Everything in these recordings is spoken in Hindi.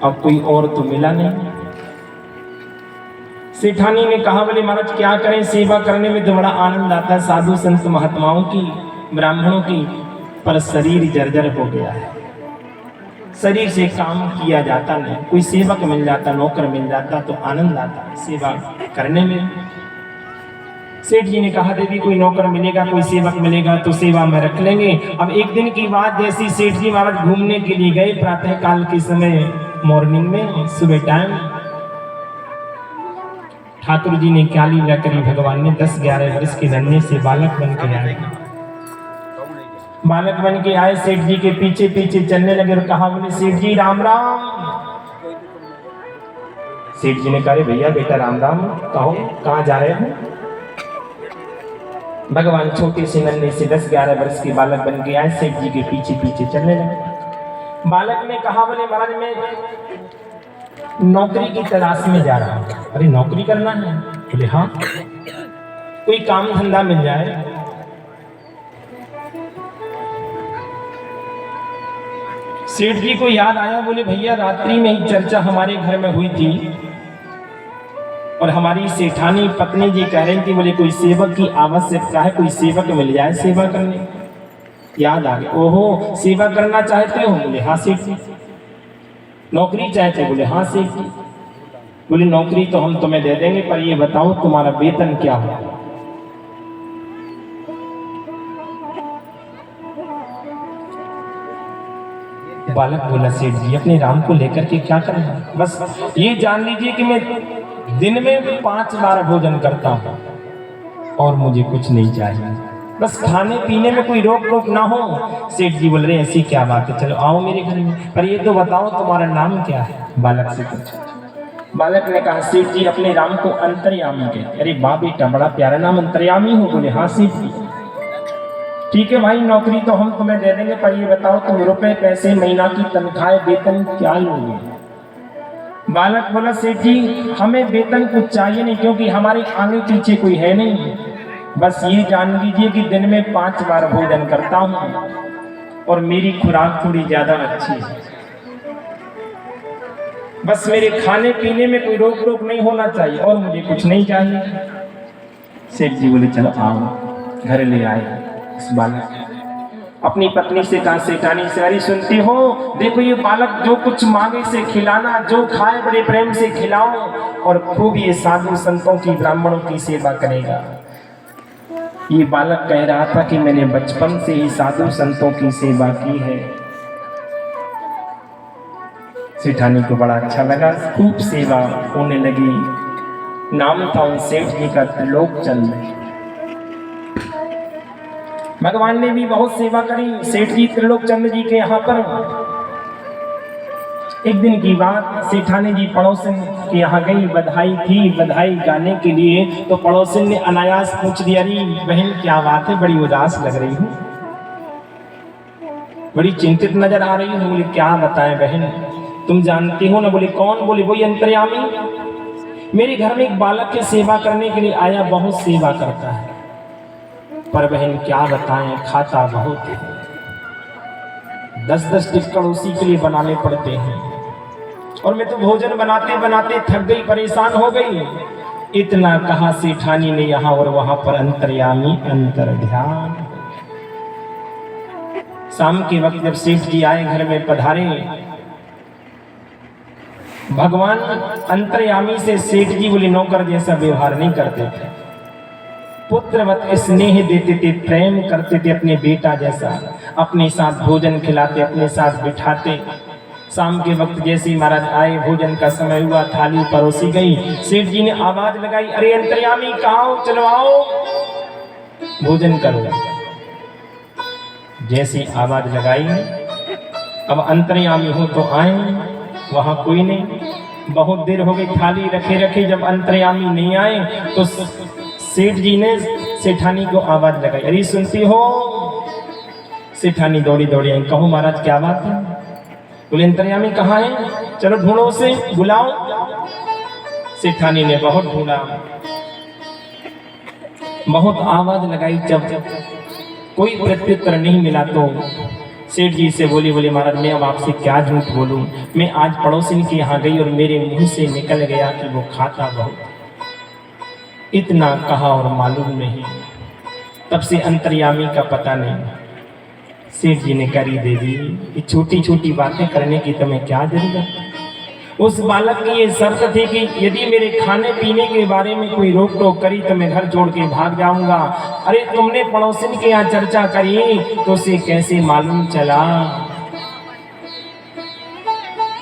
अब कोई और तो मिला नहीं। सेठानी ने कहा बोले महाराज क्या करें, सेवा करने में तो बड़ा आनंद आता है साधु संत महात्माओं की, ब्राह्मणों की, पर शरीर जर्जर हो गया है, शरीर से काम किया जाता नहीं। कोई सेवक मिल जाता, नौकर मिल जाता तो आनंद आता है सेवा करने में। सेठ जी ने कहा देवी कोई नौकर मिलेगा, कोई सेवक मिलेगा तो सेवा में रख लेंगे। अब एक दिन की बात, जैसी सेठ जी महाराज घूमने के लिए गए प्रातः काल के समय, मॉर्निंग में, सुबह टाइम, ठाकुर जी ने क्या लीला करी, भगवान ने 10-11 वर्ष के नन्हे से बालक बन के आए, बालक बन के आए, सेठ जी के पीछे पीछे चलने लगे और कहा बोले सेठ जी राम राम। सेठ जी ने कहा भैया बेटा राम राम, कहो कहाँ जा रहे हो? भगवान छोटे से नन्हे से 10-11 वर्ष के बालक बन के आए, सेठ जी के पीछे पीछे चलने लगे। बालक ने कहा बोले महाराज मैं नौकरी की तलाश में जा रहा हूं। अरे नौकरी करना है? बोले हाँ, कोई काम धंधा मिल जाए। सेठ जी को याद आया, बोले भैया रात्रि में ही चर्चा हमारे घर में हुई थी और हमारी सेठानी पत्नी जी कह रही थी बोले कोई सेवक की आवश्यकता है, कोई सेवक मिल जाए सेवा करने। याद आ गया, ओहो सेवा करना चाहते हो? बोले हाँ सेठ जी। नौकरी चाहते? बोले हाँ सेठ जी। बोले नौकरी तो हम तुम्हें दे देंगे, पर ये बताओ तुम्हारा वेतन क्या होगा? बालक बोला सेठ जी अपने राम को लेकर के क्या करना, बस ये जान लीजिए कि मैं दिन में 5 बार भोजन करता हूँ और मुझे कुछ नहीं चाहिए, बस खाने पीने में कोई रोक टोक ना हो। सेठ जी बोल रहे ऐसी क्या बात है, चलो आओ मेरे घर में, पर ये तो बताओ तुम्हारा नाम क्या है? बालक से पूछा। बालक ने कहा सेठ जी अपने राम को अंतर्यामी कहते। अरे वाह बेटा बड़ा प्यारा नाम, अंतर्यामी हो? बोले हाँ सेठ जी। ठीक है भाई नौकरी तो हम तुम्हें दे देंगे, पर ये बताओ तुम रुपए पैसे महीना की तनख्वाह वेतन क्या लोगे? बालक बोला सेठ जी हमें वेतन कुछ चाहिए नहीं, क्योंकि हमारे आगे पीछे कोई है नहीं, बस ये जान लीजिए कि दिन में 5 बार भोजन करता हूँ और मेरी खुराक थोड़ी ज्यादा अच्छी है, बस मेरे खाने पीने में कोई रोक टोक नहीं होना चाहिए और मुझे कुछ नहीं चाहिए। सेठ जी बोले चलो आओ। घर ले आए इस बालक, अपनी पत्नी से कहा सेठानी से अरे सुनती हो, देखो ये बालक जो कुछ मांगे से खिलाना, जो खाए बड़े प्रेम से खिलाओ और खूब ये साधु संतों की ब्राह्मणों की सेवा करेगा। ये बालक कह रहा था कि मैंने बचपन से ही साधु संतों की सेवा की है। सेठानी को बड़ा अच्छा लगा, खूब सेवा होने लगी। नाम था उन सेठ जी का त्रिलोकचंद। भगवान ने भी बहुत सेवा करी सेठ जी त्रिलोकचंद जी के यहाँ पर। एक दिन की बात, सेठानी जी पड़ोसन के यहाँ गई, बधाई थी, बधाई गाने के लिए, तो पड़ोसन ने अनायास पूछ दिया अरे बहन क्या बात है, बड़ी उदास लग रही हूँ, बड़ी चिंतित नजर आ रही हूँ। बोले क्या बताएं बहन, तुम जानती हो ना? बोले कौन? बोले वही अंतर्यामी, मेरे घर में एक बालक की सेवा करने के लिए आया, बहुत सेवा करता है, पर बहन क्या बताएं खाता बहुत है, 10-10 टिक्कड़ उसी के लिए बनाने पड़ते हैं और मैं तो भोजन बनाते बनाते थक गई, परेशान हो गई। इतना कहा सेठानी ने यहाँ और वहां पर अंतर्यामी अंतर ध्यान। शाम के वक्त जब सेठ जी आए, घर में पधारे, भगवान अंतर्यामी से सेठ जी बोले नौकर जैसा व्यवहार नहीं करते थे, पुत्रवत स्नेह देते थे, प्रेम करते थे, अपने बेटा जैसा अपने साथ भोजन खिलाते, अपने साथ बिठाते। शाम के वक्त जैसे ही महाराज आए, भोजन का समय हुआ, थाली परोसी गई, सेठ जी ने आवाज लगाई अरे अंतर्यामी कहाँ हो, चलो आओ भोजन करो। जैसी आवाज लगाई, अब अंतर्यामी हो तो आए, वहां कोई नहीं। बहुत देर हो गई, थाली रखे रखे, जब अंतर्यामी नहीं आए तो सेठ जी ने सेठानी को आवाज लगाई अरे सुनती हो? सेठानी दौड़ी दौड़ी आई, कहो महाराज क्या बात है? बोले अंतर्यामी कहाँ है, चलो ढूंढो उसे, बुलाओ। सेठानी ने बहुत ढूंढा, बहुत आवाज लगाई, जब कोई प्रत्युत्तर नहीं मिला तो सेठ जी से बोली, बोले महाराज मैं अब आपसे क्या झूठ बोलूं, मैं आज पड़ोसिन के यहाँ गई और मेरे मुंह से निकल गया कि वो खाता बहुत, इतना कहा और मालूम नहीं, तब से अंतर्यामी का पता नहीं। सेठ जी ने करी देवी, ये छोटी छोटी बातें करने की तुम्हें क्या जरूरत। उस बालक की ये शर्त थी कि यदि मेरे खाने पीने के बारे में कोई रोक टोक करी तो मैं घर छोड़ के भाग जाऊंगा। अरे तुमने पड़ोसिन के यहाँ चर्चा करी तो उसे कैसे मालूम चला।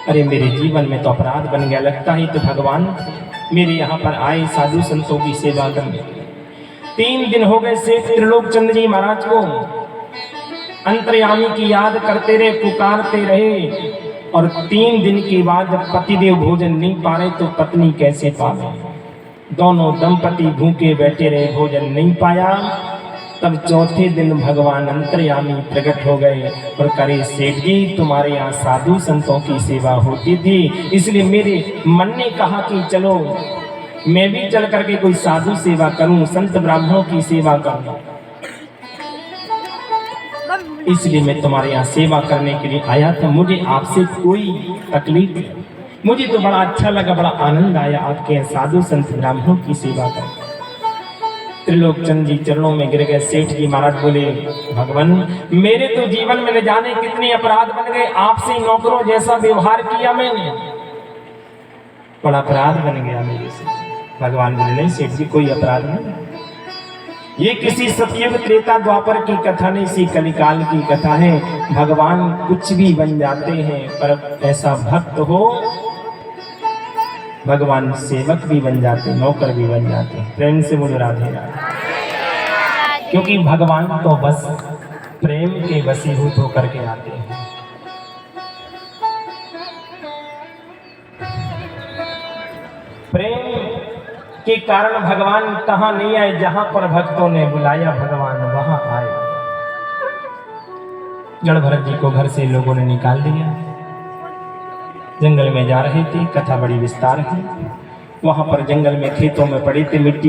अरे मेरे जीवन में तो अपराध बन गया, लगता ही तो भगवान मेरे यहाँ पर आए साधु संतों की सेवा करने। 3 दिन हो गए सेठ त्रिलोकचंद्र जी महाराज को अंतर्यामी की याद करते रहे, पुकारते रहे, और 3 दिन के बाद जब पतिदेव भोजन नहीं पा रहे तो पत्नी कैसे पावे। दोनों दंपति भूखे बैठे रहे, भोजन नहीं पाया। तब चौथे दिन भगवान अंतर्यामी प्रकट हो गए और करे, सेठ जी तुम्हारे यहाँ साधु संतों की सेवा होती थी, इसलिए मेरे मन ने कहा कि चलो मैं भी चल करके कोई साधु सेवा करूं, संत ब्राह्मणों की सेवा करूं, इसलिए मैं तुम्हारे यहाँ सेवा करने के लिए आया था। मुझे आपसे कोई तकलीफ नहीं, मुझे तो बड़ा अच्छा लगा, बड़ा आनंद आया आपके यहाँ साधु संत ब्राह्मणों की सेवा कर। त्रिलोकचंद जी चरणों में गिर गए। सेठ जी महाराज बोले, भगवान मेरे तो जीवन में न जाने कितने अपराध बन गए, आपसे नौकरों जैसा व्यवहार किया मैंने, बड़ा अपराध बन गया मेरे से। भगवान बोले, नहीं सेठ जी कोई अपराध नहीं, ये किसी सतयुग त्रेता द्वापर की कथा नहीं, इसी कलिकाल की कथा है। भगवान कुछ भी बन जाते हैं, पर ऐसा भक्त हो भगवान सेवक भी बन जाते, नौकर भी बन जाते हैं। प्रेम से बोलो राधे राधे। क्योंकि भगवान तो बस प्रेम के वशीभूत होकर के आते हैं। प्रेम के कारण भगवान कहाँ नहीं आए, जहां पर भक्तों ने बुलाया भगवान वहां आए। जड़ भरत जी को घर से लोगों ने निकाल दिया, जंगल में जा रहे थे, कथा बड़ी विस्तार है। वहां पर जंगल में खेतों में पड़ी थी मिट्टी